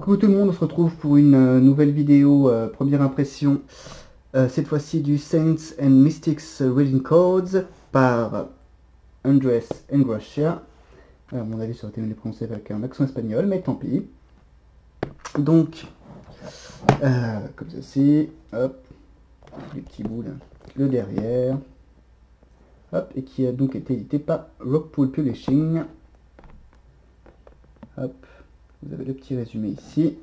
Coucou tout le monde, on se retrouve pour une nouvelle vidéo, première impression, cette fois-ci du Saints and Mystics Reading Codes par Andrés Engracia. À mon avis, ça aurait été mieux prononcé avec un accent espagnol, mais tant pis. Donc, comme ceci, hop, les petits bouts là, le derrière, hop, et qui a donc été édité par Rockpool Publishing. Hop. Vous avez le petit résumé ici.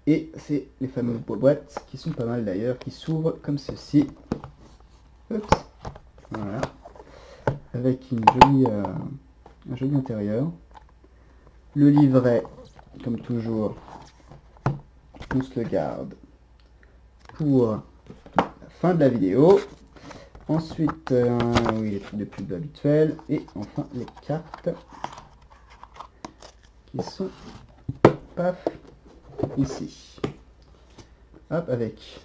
Et c'est les fameuses boîtes qui sont pas mal d'ailleurs, qui s'ouvrent comme ceci. Oups. Voilà. Avec une jolie, un joli intérieur. Le livret, comme toujours, on se le garde pour la fin de la vidéo. Ensuite, oui, les trucs de pub habituels. Et enfin, les cartes qui sont, paf, ici. Hop, avec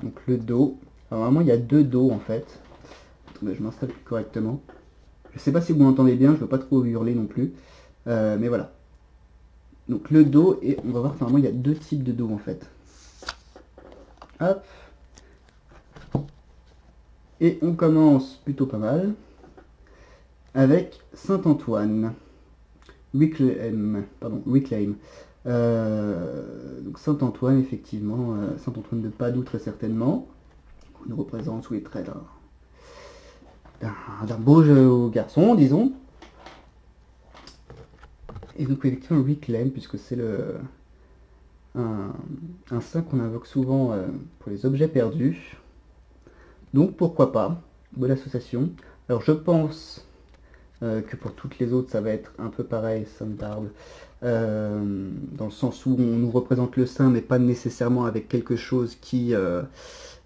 donc le dos. Alors normalement il y a deux dos en fait. Attendez, je m'installe plus correctement. Je sais pas si vous m'entendez bien, je veux pas trop hurler non plus. Mais voilà. Donc le dos, et on va voir que normalement il y a deux types de dos en fait. Hop. Et on commence plutôt pas mal avec Saint-Antoine. Reclaim. Donc Saint-Antoine, effectivement, Saint-Antoine de Padoue très certainement, qui nous représente sous les traits d'un beau garçon, disons. Et donc effectivement Reclaim, puisque c'est un saint qu'on invoque souvent pour les objets perdus. Donc pourquoi pas, bonne association. Alors je pense que pour toutes les autres ça va être un peu pareil, Sainte Barbe, dans le sens où on nous représente le saint mais pas nécessairement avec quelque chose qui,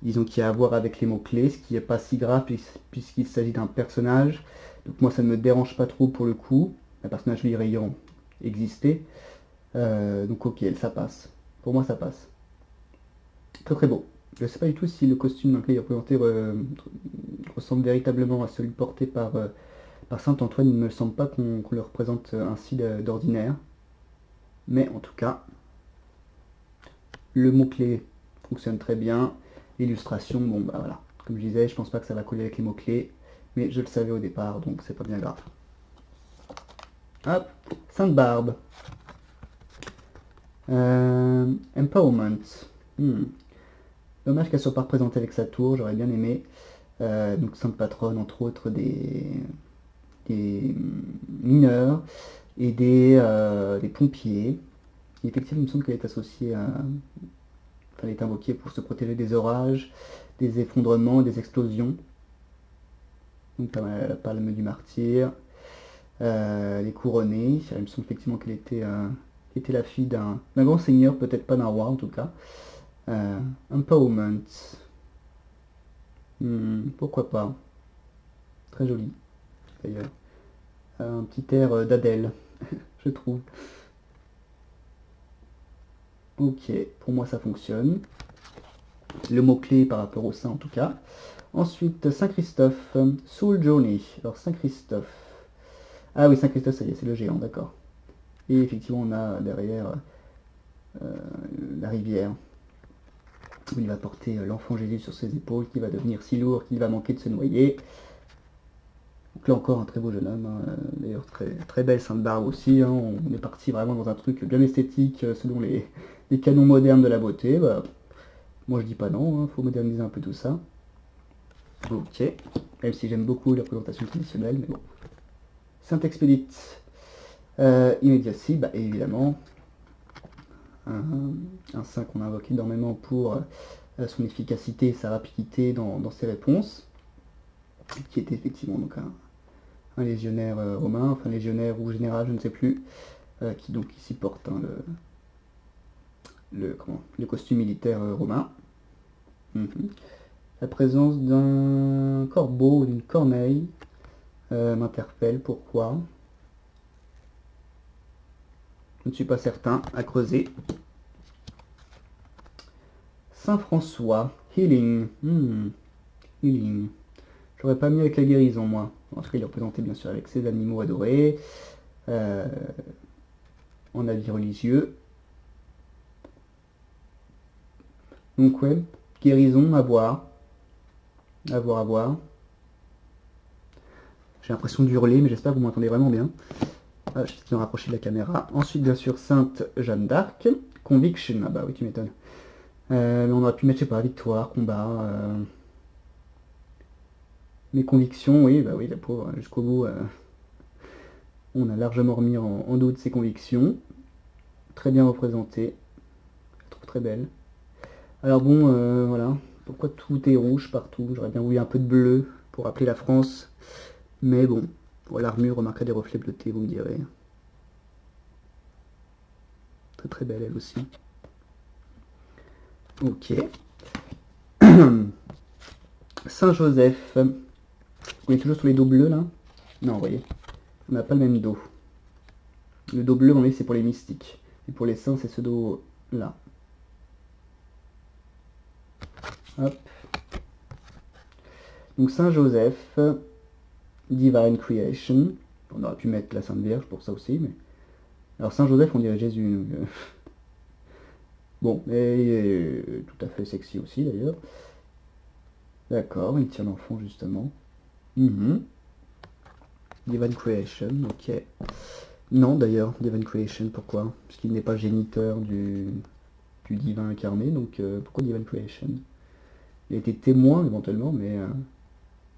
disons, qui a à voir avec les mots-clés, ce qui n'est pas si grave puisqu'il s'agit d'un personnage. Donc moi ça ne me dérange pas trop pour le coup, un personnage libre ayant existé, donc ok, ça passe, pour moi ça passe. Très très beau. Je ne sais pas du tout si le costume dans lequel il est représenté ressemble véritablement à celui porté par Saint-Antoine. Il ne me semble pas qu'on le représente ainsi d'ordinaire. Mais en tout cas, le mot-clé fonctionne très bien. L'illustration, bon bah voilà. Comme je disais, je pense pas que ça va coller avec les mots-clés. Mais je le savais au départ, donc c'est pas bien grave. Hop, Sainte Barbe. Empowerment. Dommage qu'elle soit pas représentée avec sa tour, j'aurais bien aimé. Donc Sainte Patronne, entre autres, des mineurs et des pompiers. Et effectivement, il me semble qu'elle est associée à... Enfin, elle est invoquée pour se protéger des orages, des effondrements, des explosions. Donc la palme du martyr, les couronnés. Il me semble effectivement qu'elle était la fille d'un grand seigneur, peut-être pas d'un roi en tout cas. Empowerment. Pourquoi pas. Très joli d'ailleurs. Un petit air d'Adèle, je trouve. Ok, pour moi ça fonctionne. Le mot-clé par rapport au saint en tout cas. Ensuite, Saint-Christophe, Soul Journey. Alors Saint-Christophe. Ah oui, Saint-Christophe, ça y est, c'est le géant, d'accord. Et effectivement, on a derrière la rivière, où il va porter l'enfant Jésus sur ses épaules, qui va devenir si lourd qu'il va manquer de se noyer. Donc là encore un très beau jeune homme, hein. D'ailleurs très belle Sainte Barbe aussi, hein. On est parti vraiment dans un truc bien esthétique selon les canons modernes de la beauté. Bah, moi je dis pas non, hein, faut moderniser un peu tout ça. Ok, même si j'aime beaucoup la présentation traditionnelle, mais bon. Saint-Expédite, Immediacy, bah évidemment, un saint qu'on invoque énormément pour son efficacité et sa rapidité dans ses réponses, qui était effectivement donc un légionnaire romain, enfin légionnaire ou général, je ne sais plus, qui donc ici porte hein, le costume militaire romain. La présence d'un corbeau ou d'une corneille m'interpelle. Pourquoi? Je ne suis pas certain, à creuser. Saint François, Healing. Healing. J'aurais pas mis avec la guérison, moi. En tout cas, il est représenté bien sûr avec ses animaux adorés, en habit religieux. Donc ouais, guérison, à voir. À voir, à voir. J'ai l'impression d'hurler, mais j'espère que vous m'entendez vraiment bien. Ah, je vais me rapprocher de la caméra. Ensuite, bien sûr, Sainte Jeanne d'Arc. Conviction, ah bah oui, tu m'étonnes. Mais on aurait pu mettre, je sais pas, victoire, combat. Mes convictions, oui, bah oui, la pauvre, jusqu'au bout, on a largement remis en doute ses convictions. Très bien représentée. Je la trouve très belle. Alors bon, voilà. Pourquoi tout est rouge partout? J'aurais bien voulu un peu de bleu pour rappeler la France. Mais bon, pour l'armure, remarquerez des reflets bleutés, vous me direz. Très très belle elle aussi. Ok. Saint-Joseph. On est toujours sur les dos bleus là? Non, vous voyez. On n'a pas le même dos. Le dos bleu, c'est pour les mystiques. Et pour les saints, c'est ce dos là. Hop. Donc Saint-Joseph, Divine Creation. On aurait pu mettre la Sainte Vierge pour ça aussi, mais... Alors Saint-Joseph, on dirait Jésus. Donc, bon, et tout à fait sexy aussi d'ailleurs. D'accord, il tient l'enfant justement. Divine Creation, ok. Non d'ailleurs, Divine Creation, pourquoi? Parce qu'il n'est pas géniteur du divin incarné, donc pourquoi Divine Creation? Il a été témoin éventuellement, mais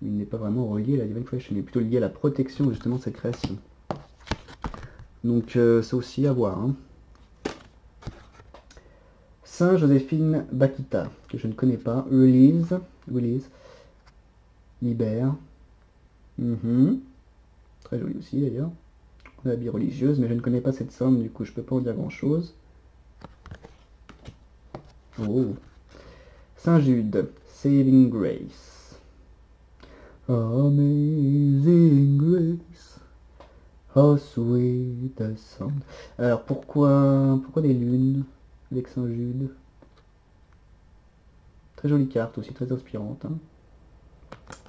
il n'est pas vraiment relié à la Divine Creation, il est plutôt lié à la protection justement de cette création. Donc ça aussi à voir. Hein. Saint Joséphine Bakita, que je ne connais pas. Release. Libère. Très jolie aussi d'ailleurs. L'habit religieuse, mais je ne connais pas cette sainte, du coup je peux pas en dire grand chose. Oh. Saint Jude, Saving Grace. Amazing Grace. Oh sweet the sound. Alors pourquoi des lunes avec Saint Jude? Très jolie carte aussi, très inspirante. Hein.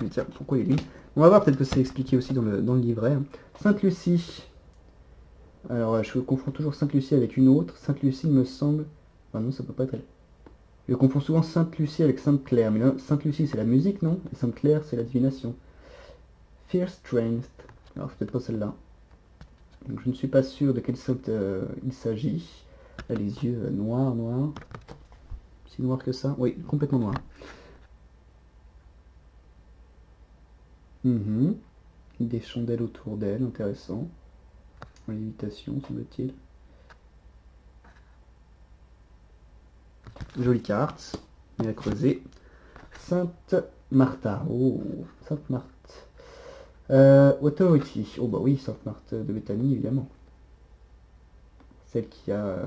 Mais tiens, pourquoi les lunes? On va voir, peut-être que c'est expliqué aussi dans le livret. Hein. Sainte Lucie. Alors je confonds toujours Sainte Lucie avec une autre. Sainte Lucie me semble... Ah non, ça peut pas être elle. Je confonds souvent Sainte Lucie avec Sainte Claire. Mais là, Sainte Lucie c'est la musique, non? Et Sainte Claire c'est la divination. Fierce Strength. Alors c'est peut-être pas celle-là. Donc je ne suis pas sûr de quelle sainte il s'agit. Elle a les yeux noirs. Si noir que ça? Oui, complètement noir. Des chandelles autour d'elle, intéressant. En lévitation, semble-t-il. Jolie carte. Et à creuser. Sainte Martha. Oh, Sainte Marthe. Authority. Oh bah oui, Sainte Marthe de Béthanie, évidemment. Celle qui a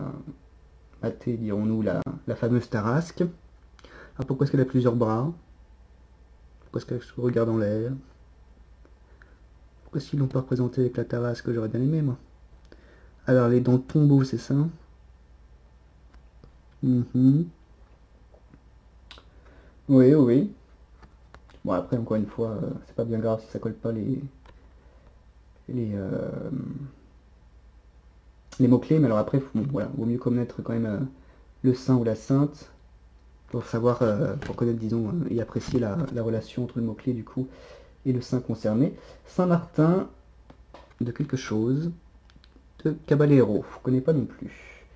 maté, dirons-nous, la fameuse Tarasque. Alors pourquoi est-ce qu'elle a plusieurs bras? Pourquoi est-ce qu'elle se regarde en l'air? Pourquoi est-ce qu'ils l'ont pas représenté avec la Tarasque que j'aurais bien aimé, moi? Alors, elle est dans le tombeau, c'est ça? Oui. Bon, après, encore une fois, c'est pas bien grave si ça colle pas les mots-clés, mais alors après, voilà, vaut mieux connaître quand même le saint ou la sainte pour savoir, pour connaître, disons, et apprécier la relation entre le mot-clé du coup et le saint concerné. Saint Martin de quelque chose, de Caballero, je connais pas non plus.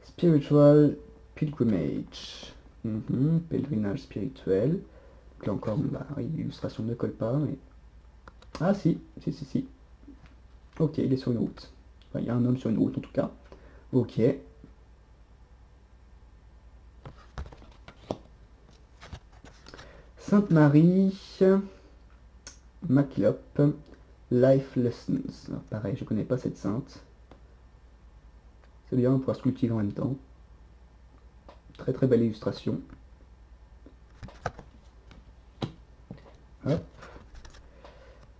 Spiritual Pilgrimage, pèlerinage spirituel. Donc là encore, bah, l'illustration ne colle pas, mais... Ah si. Ok, il est sur une route. Enfin, il y a un homme sur une route en tout cas. Ok. Sainte Marie MacLop, Life Lessons. Alors, pareil, je connais pas cette sainte. C'est bien, on pourra se cultiver en même temps. Très très belle illustration. Hop.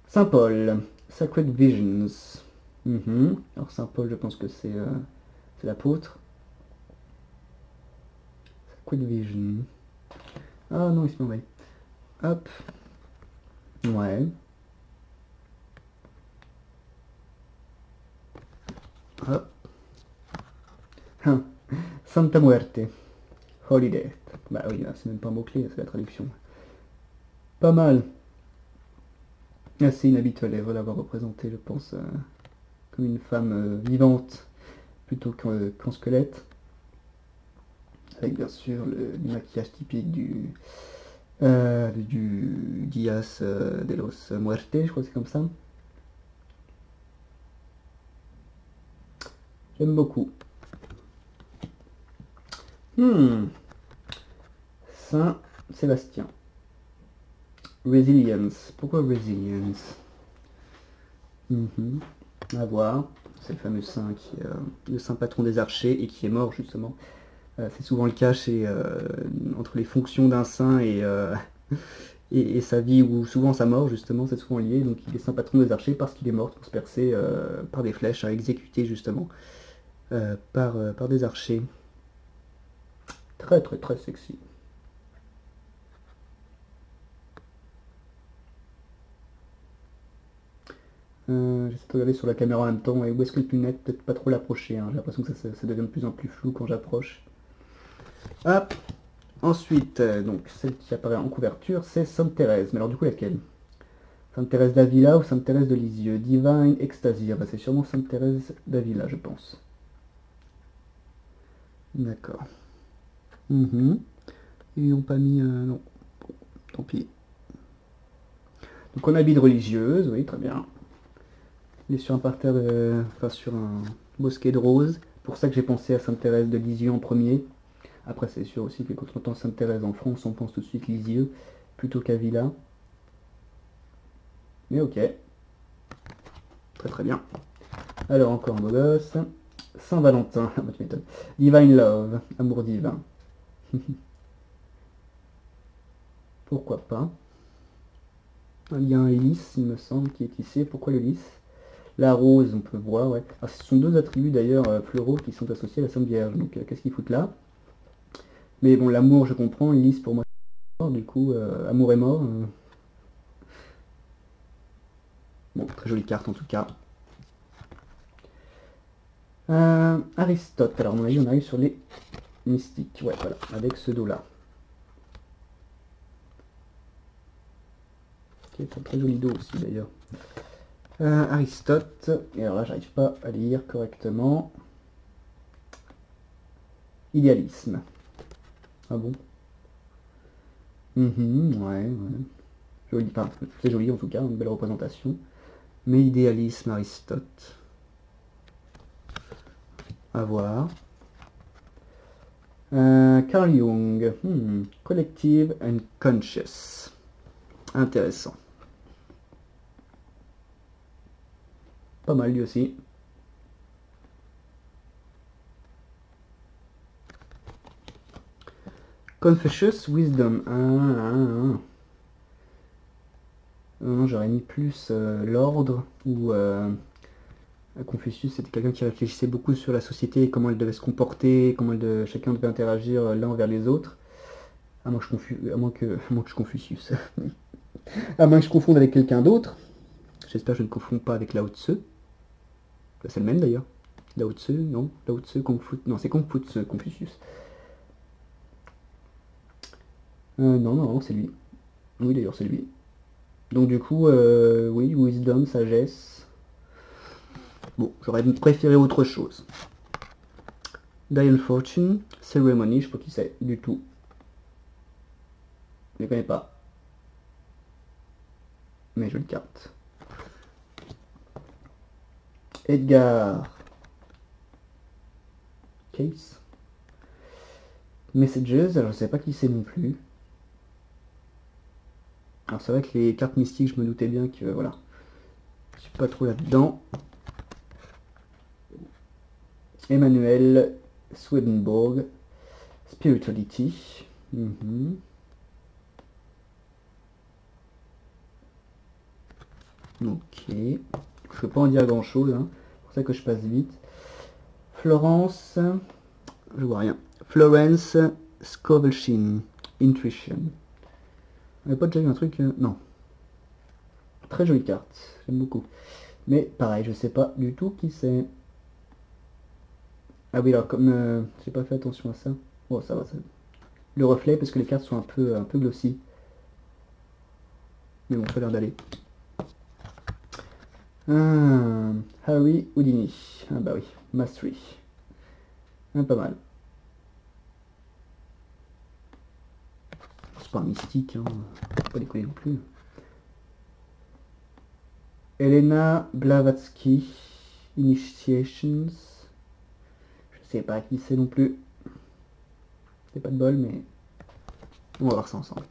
Saint Paul, Sacred Visions. Alors Saint Paul, je pense que c'est l'apôtre. Sacred Vision. Ah non, il se met. Hop. Ouais. Hop. Santa Muerte. Holy Death. Bah oui, c'est même pas un mot-clé, c'est la traduction. Pas mal. Assez inhabituel, elle va l'avoir représenté, je pense, comme une femme vivante plutôt qu'en squelette. Avec bien sûr le maquillage typique du Dias de los Muertes, je crois que c'est comme ça. J'aime beaucoup. Saint-Sébastien. Resilience. Pourquoi Resilience? À voir. C'est le fameux saint qui est le saint patron des archers et qui est mort justement. C'est souvent le cas entre les fonctions d'un saint et sa vie, ou souvent sa mort justement, c'est souvent lié. Donc il est saint patron des archers parce qu'il est mort transpercé par des flèches, exécuté justement par des archers. Très très très sexy. J'essaie de regarder sur la caméra en même temps, et où est-ce que le lunette, peut-être pas trop l'approcher, hein. J'ai l'impression que ça devient de plus en plus flou quand j'approche. Hop. Ensuite, donc celle qui apparaît en couverture, c'est Sainte Thérèse. Mais alors du coup laquelle? Sainte Thérèse d'Avila ou Sainte Thérèse de Lisieux? Divine Ecstasy, bah, c'est sûrement Sainte Thérèse d'Avila, je pense. D'accord. Ils n'ont pas mis... non, bon, tant pis. Donc on habite religieuse, oui, très bien. Il est sur un parterre enfin sur un bosquet de roses. Pour ça que j'ai pensé à Sainte Thérèse de Lisieux en premier. Après c'est sûr aussi que quand on entend Sainte Thérèse en France, on pense tout de suite Lisieux plutôt qu'Avila. Mais ok. Très très bien. Alors encore un beau gosse. Saint-Valentin, bah, tu m'étonnes. Divine Love, amour divin. Pourquoi pas. Il y a un lys, il me semble, qui est tissé. Pourquoi le lys? La rose, on peut voir, ouais. Alors, ce sont deux attributs d'ailleurs floraux qui sont associés à la Sainte Vierge. Donc qu'est-ce qu'ils foutent là? Mais bon, l'amour, je comprends. Lys, pour moi, c'est mort. Du coup, amour est mort. Bon, très jolie carte en tout cas. Aristote. Alors, à mon avis, on arrive sur les mystiques. Ouais, voilà, avec ce dos-là. Qui est un très joli dos aussi d'ailleurs. Aristote. Et alors là, j'arrive pas à lire correctement. Idéalisme. Ah bon? Ouais. Joli, enfin, c'est joli en tout cas, une belle représentation. Mais idéalisme, Aristote. À voir. Carl Jung. Collective and conscious. Intéressant. Pas mal lui aussi. Confucius Wisdom. Non, j'aurais mis plus l'ordre, ou Confucius c'était quelqu'un qui réfléchissait beaucoup sur la société, comment elle devait se comporter, comment chacun devait interagir l'un envers les autres. À moins que je Confucius. À moins que je confonde avec quelqu'un d'autre. J'espère que je ne confonds pas avec Lao Tzu. C'est le même d'ailleurs. Lao Tzu, non? Lao Tzu, non, c'est Confucius. Non, c'est lui. Oui, d'ailleurs, c'est lui. Donc du coup, oui, wisdom, sagesse. Bon, j'aurais préféré autre chose. Dial Fortune, Ceremony, je sais pas qui c'est du tout. Je ne connais pas. Mais jolie carte. Edgar Case. Messages, alors je sais pas qui c'est non plus. Alors c'est vrai que les cartes mystiques, je me doutais bien que voilà, je suis pas trop là-dedans. Emmanuel Swedenborg, Spirituality. Ok, je peux pas en dire grand chose, hein. C'est pour ça que je passe vite. Florence, je vois rien. Florence Scovelchin, Intuition. On n'avait pas déjà eu un truc non. Très jolie carte, j'aime beaucoup. Mais pareil, je sais pas du tout qui c'est. Ah oui, alors comme j'ai pas fait attention à ça. Oh, ça va, ça. le reflet parce que les cartes sont un peu glossy. Mais bon, ça a l'air d'aller. Harry Houdini. Ah bah oui, Mastery. Pas mal. C'est pas un mystique, hein. Faut pas déconner non plus. Elena Blavatsky. Initiations. Je sais pas qui c'est non plus. C'est pas de bol, mais on va voir ça ensemble.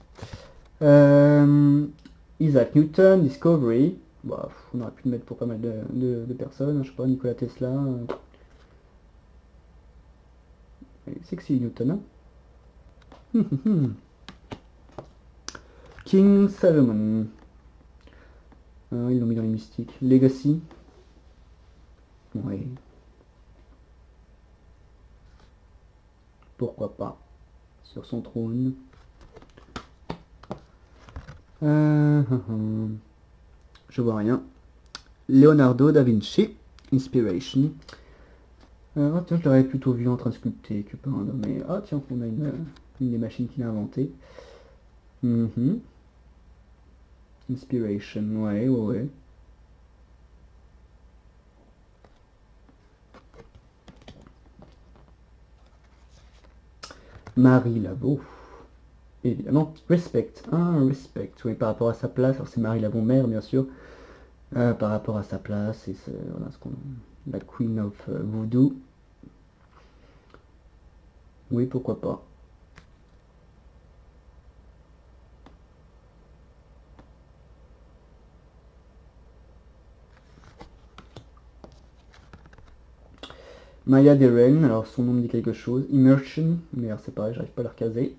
Isaac Newton, Discovery. Bah, on aurait pu le mettre pour pas mal de personnes. Je sais pas, Nikola Tesla. Sexy Newton. Hein. King Solomon. Ils l'ont mis dans les mystiques. Legacy. Oui. Pourquoi pas. Sur son trône. Je vois rien. Leonardo da Vinci. Inspiration. Tiens, je l'aurais plutôt vu en train de sculpter que peindre. Mais ah tiens, on a une des machines qu'il a inventées. Inspiration, ouais. Marie Laveau. Évidemment, Respect. Respect. Oui, par rapport à sa place. Alors c'est Marie Laveau mère, bien sûr. Par rapport à sa place. Et voilà, la Queen of Voodoo. Oui, pourquoi pas. Maya Deren, alors son nom me dit quelque chose. Immersion, mais alors c'est pareil, j'arrive pas à la recaser.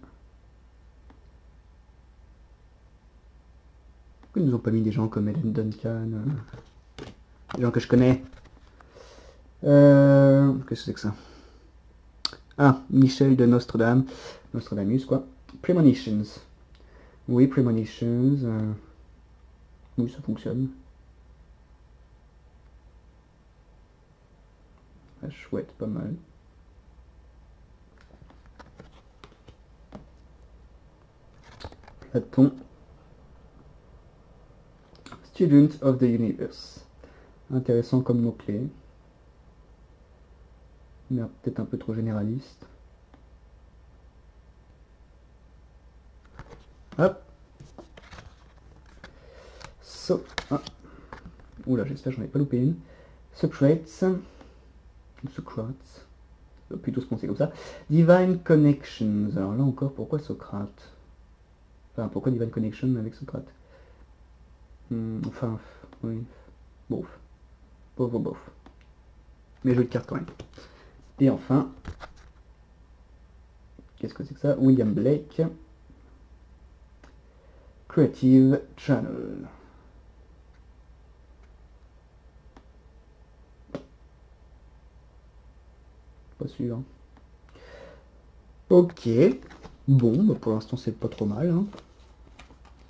Pourquoi ils nous ont pas mis des gens comme Ellen Duncan, des gens que je connais. Qu'est-ce que c'est que ça? Ah, Michel de Nostradamus, quoi. Premonitions. Oui, Premonitions. Oui, ça fonctionne. Ah, chouette, pas mal. Platon. Student of the Universe. Intéressant comme mot-clé. Mais peut-être un peu trop généraliste. Hop. Oula, j'espère que j'en ai pas loupé une. Socrates. Socrates. Je dois plutôt se prononcer comme ça. Divine Connections. Alors là encore, pourquoi Socrate? Enfin, pourquoi Divine Connection avec Socrate? Enfin, oui. Bof. Bof. Mais joli de carte quand même. Et enfin, qu'est-ce que c'est que ça? William Blake. Creative Channel. Pas sûr. Ok. Bon, bah pour l'instant c'est pas trop mal. Hein.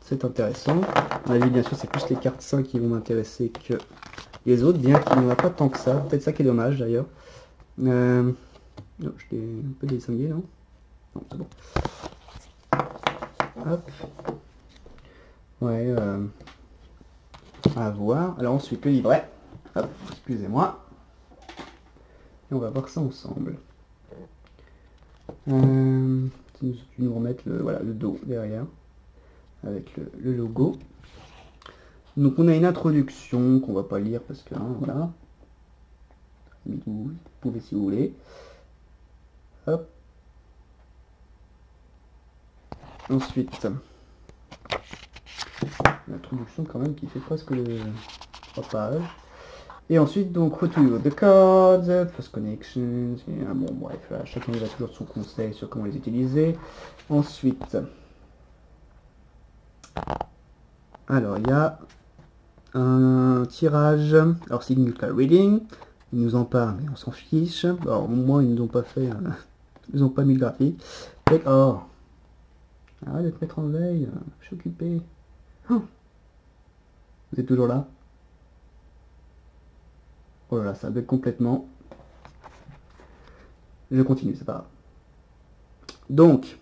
C'est intéressant. À mon avis, bien sûr, c'est plus les cartes 5 qui vont m'intéresser que les autres, bien qu'il n'y en a pas tant que ça. Peut-être ça qui est dommage d'ailleurs. Non, je l'ai un peu distingué, non? Non, c'est bon. Hop. Ouais, à voir. Alors ensuite, le livret. Hop, excusez-moi. Et on va voir ça ensemble. Tu nous remettre le dos derrière, avec le logo. Donc on a une introduction qu'on va pas lire parce que, hein, voilà. Vous pouvez si vous voulez. Hop. Ensuite, l'introduction quand même qui fait presque le 3 pages. Et ensuite, donc, retour the cards, first connections, bon, bref, là, chacun il a toujours son conseil sur comment les utiliser. Ensuite, alors, il y a un tirage, alors signature reading, ils nous en parlent, mais on s'en fiche. Alors, au moins, ils nous ont pas fait, ils ont pas mis le graphique. Oh, arrête de te mettre en veille, je suis occupé. Oh. Vous êtes toujours là? Oh là là, ça bug complètement. Je continue, c'est pas grave. Donc,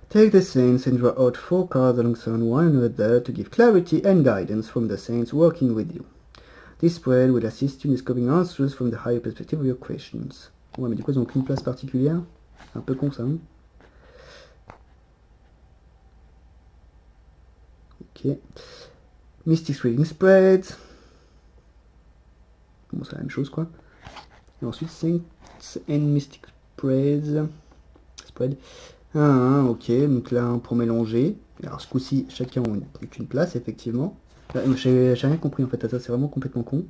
Take the saints and draw out 4 cards alongside one another to give clarity and guidance from the saints working with you. This spread will assist you in discovering answers from the higher perspective of your questions. Ouais, mais du coup, ils ont aucune place particulière. C'est un peu con, ça, hein. Ok. Mystic Reading Spread. Bon, c'est la même chose, quoi. Et ensuite, Saints and Mystic Spread. Ok, donc là, pour mélanger. Alors, ce coup-ci, chacun n'a plus qu'une place, effectivement. J'ai rien compris, en fait, à ça, c'est vraiment complètement con.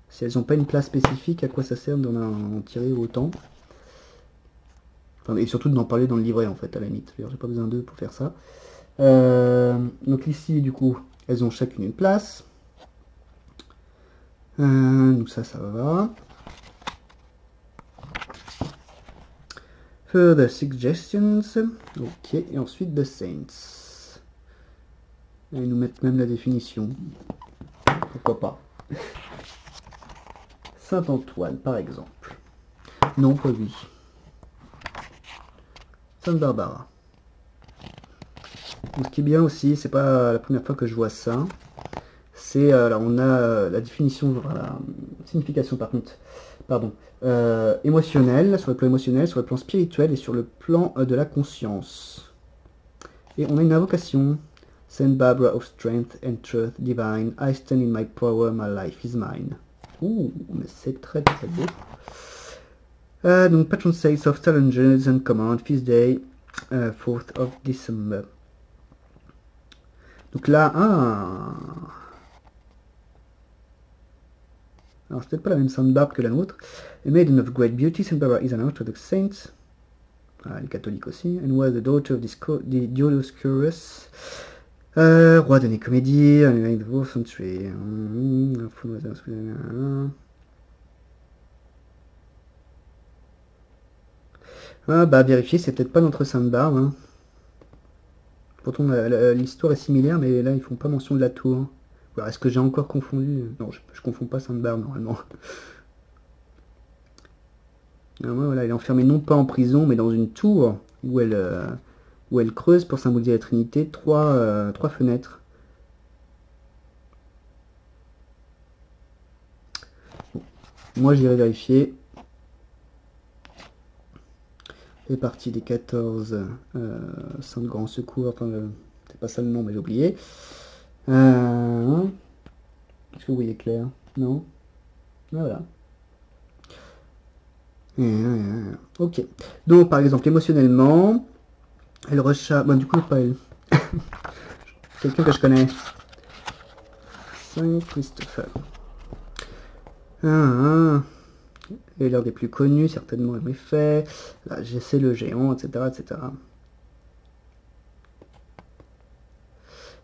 Si elles n'ont pas une place spécifique, à quoi ça sert d'en en tirer autant? Enfin, et surtout d'en parler dans le livret, en fait, à la limite. J'ai pas besoin d'eux pour faire ça. Donc ici, du coup, elles ont chacune une place. Donc ça va. Further suggestions. Ok, et ensuite The Saints. Et ils nous mettent même la définition. Pourquoi pas. Saint-Antoine, par exemple. Non, pas lui. Sainte-Barbara. Ce qui est bien aussi, c'est pas la première fois que je vois ça. C'est là, on a la définition, la signification par contre, pardon, émotionnelle, sur le plan émotionnel, sur le plan spirituel et sur le plan de la conscience. Et on a une invocation. Saint Barbara of Strength and Truth Divine, I stand in my power, my life is mine. Ouh, mais c'est très très beau. Donc Patron Saints of Challenges and Command, Feast Day, 4th of December. Donc là, alors c'est peut-être pas la même Sainte Barbe que la nôtre. A maiden of great beauty, Saint Barbara is an Orthodox saint. Ah, elle est catholique aussi. And was the daughter of Dioscorus, roi de Nicomédie, in the 4th century. Ah bah vérifier, c'est peut-être pas notre Sainte Barbe. Hein. Pourtant l'histoire est similaire, mais là ils font pas mention de la tour. Alors est-ce que j'ai encore confondu? Non, je confonds pas Sainte Barbe normalement. Alors, voilà, elle est enfermée non pas en prison, mais dans une tour où elle creuse pour symboliser la Trinité trois fenêtres. Bon. Moi j'irai vérifier. C'est partie des 14 saints de grand secours, enfin c'est pas ça le nom mais j'ai oublié. Est-ce que vous voyez clair? Non? Voilà. Ok. Donc par exemple émotionnellement, elle recherche... Bon du coup pas elle. Quelqu'un que je connais. Saint Christopher. Et l'un des plus connus, certainement en effet. Là, j'essaie le géant, etc., etc.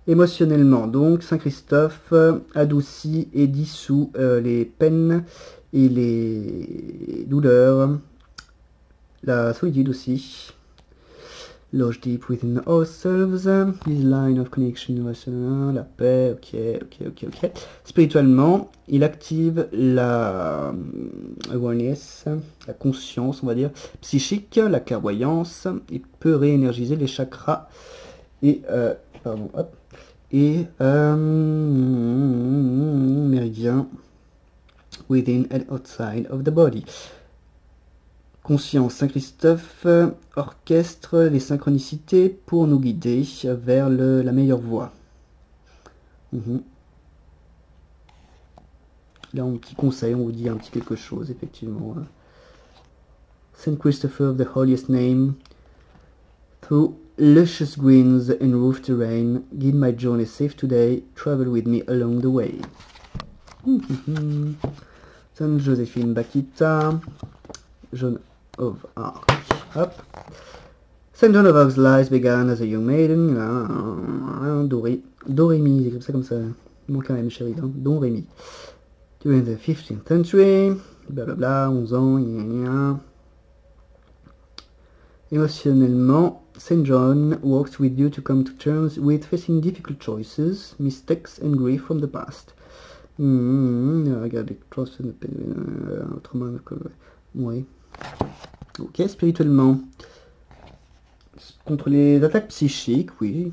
Émotionnellement, donc, Saint Christophe adoucit et dissout les peines et les douleurs, la solitude aussi. Lodge deep within ourselves, his line of connection, la paix, ok. Spirituellement, il active la awareness, la conscience, on va dire, psychique, la clairvoyance, il peut réénergiser les chakras et, méridiens within and outside of the body. Conscience, Saint Christophe orchestre les synchronicités pour nous guider vers la meilleure voie. Là, un petit conseil, on vous dit un petit quelque chose, effectivement. Saint Christopher of the holiest name, through luscious greens and roof terrain, guide my journey safe today, travel with me along the way. Saint Joséphine Bakita, Joan of Arc. Hop. Saint John of Arc's life began as a young maiden. Dorémy, c'est comme ça, comme ça. Il manque un M, chérie. Hein. Don Rémy. During the 15th century. Blablabla, 11 ans. Émotionnellement, Saint John works with you to come to terms with facing difficult choices, mistakes and grief from the past. Regardez, autrement, oui. Ok, spirituellement. Contre les attaques psychiques, oui.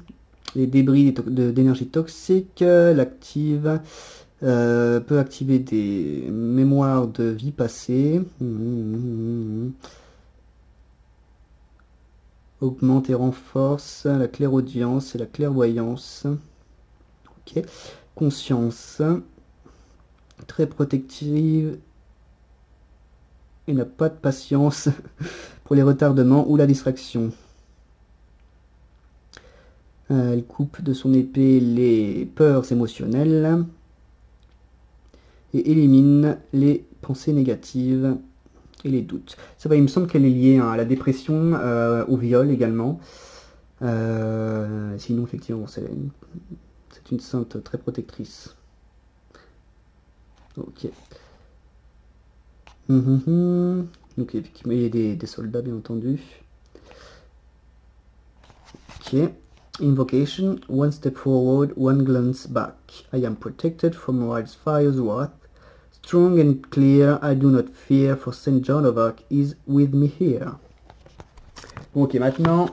Les débris d'énergie toxique, l'active peut activer des mémoires de vie passée. Augmente et renforce la clairaudience et la clairvoyance. Ok. Conscience. Très protective. Et n'a pas de patience pour les retardements ou la distraction. Elle coupe de son épée les peurs émotionnelles et élimine les pensées négatives et les doutes. Ça va, il me semble qu'elle est liée à la dépression, au viol également. Sinon, effectivement, c'est une sainte très protectrice. Ok. Donc, effectivement, il y a des soldats, bien entendu. Ok. Invocation, one step forward, one glance back. I am protected from Wildfire's wrath. Strong and clear, I do not fear, for Saint John of Arc is with me here. Bon, ok, maintenant,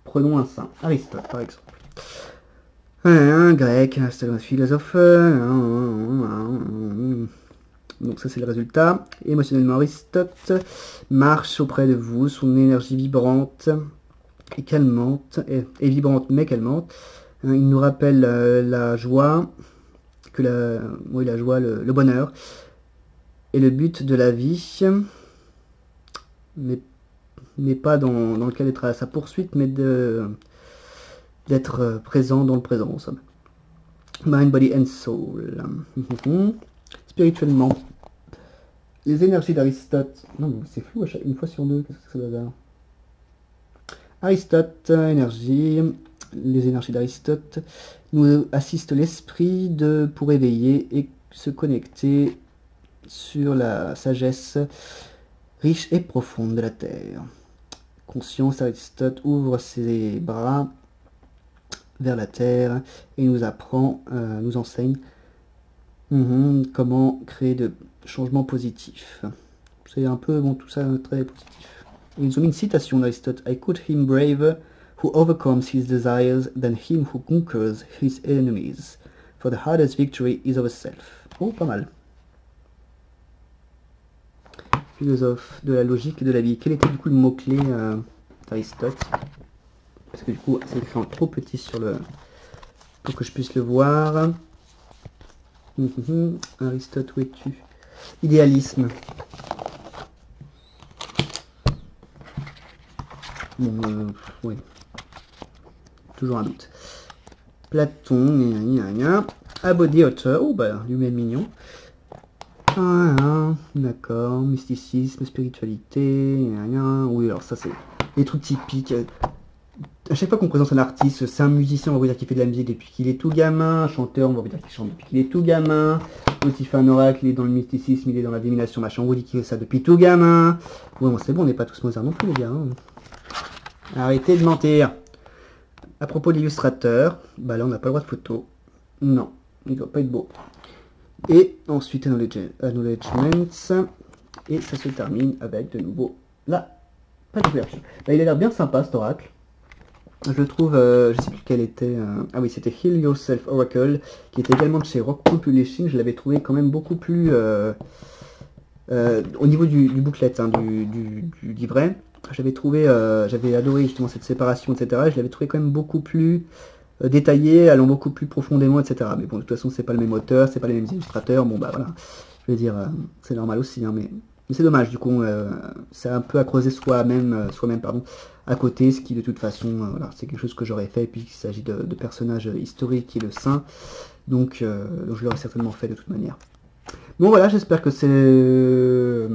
prenons un saint. Aristote, par exemple. Un grec, un philosophe. Donc ça c'est le résultat. Émotionnellement, Aristote marche auprès de vous, son énergie vibrante et calmante, et vibrante mais calmante. Il nous rappelle la joie, la joie, le bonheur, et le but de la vie, mais pas dans le cas d'être à sa poursuite, mais d'être présent dans le présent, en somme. Mind, body and soul. Spirituellement. Les énergies d'Aristote. Non, mais c'est flou une fois sur deux. Qu'est-ce que ça doit dire? Aristote, énergie. Les énergies d'Aristote nous assistent l'esprit pour éveiller et se connecter sur la sagesse riche et profonde de la Terre. Conscience, Aristote ouvre ses bras vers la Terre et nous apprend, nous enseigne comment créer de changements positifs. C'est un peu, bon, tout ça très positif. Et ils ont mis une citation d'Aristote. I could him braver who overcomes his desires than him who conquers his enemies. For the hardest victory is of self. Oh, pas mal. Philosophe de la logique et de la vie. Quel était du coup le mot-clé d'Aristote? Parce que du coup, c'est écrit en trop petit sur le... pour que je puisse le voir. Aristote, où es-tu? Idéalisme. Oui. Toujours un doute. Platon, Abodé, auteur. Oh, bah, lui-même mignon. D'accord. Mysticisme, spiritualité, oui, alors ça, c'est des trucs typiques. À chaque fois qu'on présente un artiste, c'est un musicien, on va vous dire qu'il fait de la musique depuis qu'il est tout gamin, un chanteur, on va vous dire qu'il chante depuis qu'il est tout gamin, l'autre il fait un oracle, il est dans le mysticisme, il est dans la divination, machin, on vous dit qu'il fait ça depuis tout gamin. Ouais, bon, c'est bon, on n'est pas tous Mozart non plus, les gars. Arrêtez de mentir. À propos de l'illustrateur, bah là on n'a pas le droit de photo. Non, il doit pas être beau. Et ensuite, acknowledgements, et ça se termine avec de nouveau la page de couverture. Bah, il a l'air bien sympa cet oracle. Je le trouve, je sais plus quel était... ah oui, c'était Heal Yourself Oracle, qui était également de chez Rockpool Publishing. Je l'avais trouvé quand même beaucoup plus... au niveau du booklet, du livret, j'avais trouvé... j'avais adoré justement cette séparation, etc. Et je l'avais trouvé quand même beaucoup plus détaillé, allant beaucoup plus profondément, etc. Mais bon, de toute façon, c'est pas le même auteur, c'est pas les mêmes illustrateurs. Bon, bah voilà, je veux dire, c'est normal aussi, hein, mais c'est dommage, du coup, c'est un peu à creuser soi-même, à côté, ce qui de toute façon, voilà, c'est quelque chose que j'aurais fait, puisqu'il s'agit de personnages historiques et de saints, donc je l'aurais certainement fait de toute manière. Bon voilà, j'espère que cette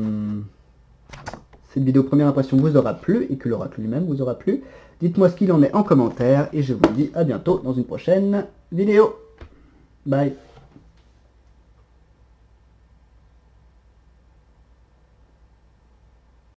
vidéo première impression vous aura plu, et que l'oracle lui-même vous aura plu. Dites-moi ce qu'il en est en commentaire, et je vous dis à bientôt dans une prochaine vidéo. Bye.